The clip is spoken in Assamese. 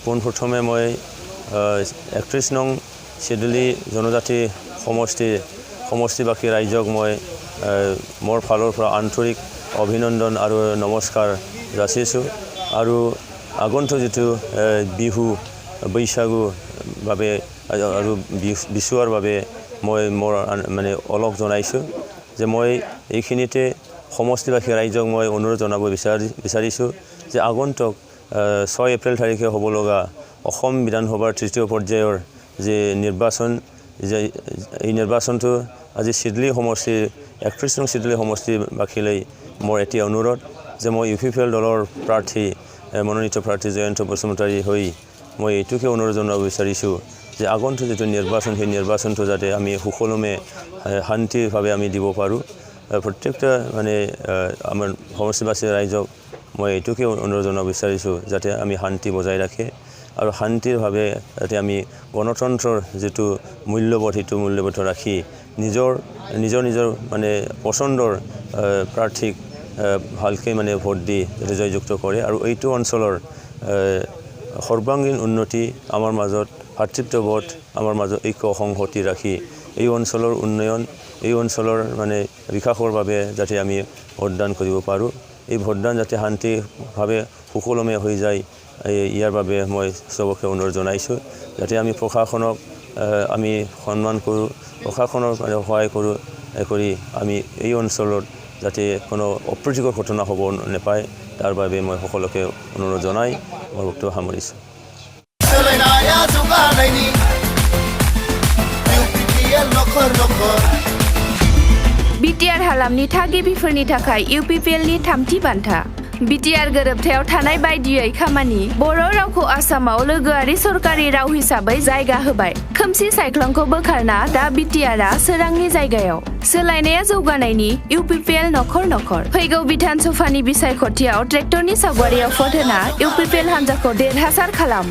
পোনপ্ৰথমে মই 31 নং চেডুলি জনজাতি সমষ্টিবাসী ৰাইজক মই মোৰ ফালৰ পৰা আন্তৰিক অভিনন্দন আৰু নমস্কাৰ যাচিছোঁ আৰু আগন্তুক যিটো বিহু বৈশাগু বাবে আৰু বিচুৱাৰ বাবে মই মোৰ মানে অলক জনাইছোঁ যে মই এইখিনিতে সমষ্টিবাসী ৰাইজক মই অনুৰোধ জনাব বিচাৰিছোঁ যে আগন্তুক 6 এপ্ৰিল তাৰিখে হ'ব লগা অসম বিধানসভাৰ তৃতীয় পৰ্যায়ৰ যে নিৰ্বাচন যে এই নিৰ্বাচনটো আজি চিডলি সমষ্টি 31 নং চিডলি সমষ্টিবাসীলৈ মোৰ এতিয়া অনুৰোধ যে মই UPPL দলৰ প্ৰাৰ্থী মনোনীত প্ৰাৰ্থী জয়ন্ত বসুমতাৰী হৈ মই এইটোকে অনুৰোধ জনাব বিচাৰিছোঁ যে আগন্তুক যিটো নিৰ্বাচন সেই নিৰ্বাচনটো যাতে আমি সুকলমে শান্তিভাৱে আমি দিব পাৰোঁ প্ৰত্যেকটা মানে আমাৰ সমষ্টিবাসী ৰাইজক মই এইটোকে অনুৰোধ জনাব বিচাৰিছোঁ যাতে আমি শান্তি বজাই ৰাখে আৰু শান্তিৰভাৱে যাতে আমি গণতন্ত্ৰৰ যিটো মূল্যবোধ সেইটো মূল্যবোধ ৰাখি নিজৰ মানে পচন্দৰ প্ৰাৰ্থীক ভালকৈ মানে ভোট দি যাতে জয়যুক্ত কৰে আৰু এইটো অঞ্চলৰ সৰ্বাংগীন উন্নতি আমাৰ মাজত ভাতৃত্ববোধ আমাৰ মাজত ঐক্য সংহতি ৰাখি এই অঞ্চলৰ উন্নয়ন এই অঞ্চলৰ মানে বিকাশৰ বাবে যাতে আমি ভোটদান কৰিব পাৰোঁ এই ভোটদান যাতে শান্তিভাৱে সুকলমে হৈ যায় ইয়াৰ বাবে মই চবকে অনুৰোধ জনাইছোঁ যাতে আমি প্ৰশাসনক আমি সন্মান কৰোঁ প্ৰশাসনৰ মানে সহায় কৰি আমি এই অঞ্চলত যাতে কোনো অপ্ৰীতিকৰ ঘটনা হ'ব নাপায় তাৰ বাবে মই সকলোকে অনুৰোধ জনাই মোৰ বক্তব্য সামৰিছোঁ BTR हालामनि थागिबिफोरनि थाखाय UPPL नि थामथि बान्था BTR गोरोबथायाव थानाय बायदियै खामानि बर' रावखौ आसामाव लोगोआरि सरकारि राव हिसाबै जायगा होबाय खोमसि सायख्लंखौ बोखारना दा BTR आ सोरांनि जायगायाव सोलायनाया जौगानायनि UPPL नखर फैगौ बिधान सभानि बिसायख'थियाव ट्रेक्टरनि सावगारियाव फट होना UPPL हान्जाखौ देरहासार खालाम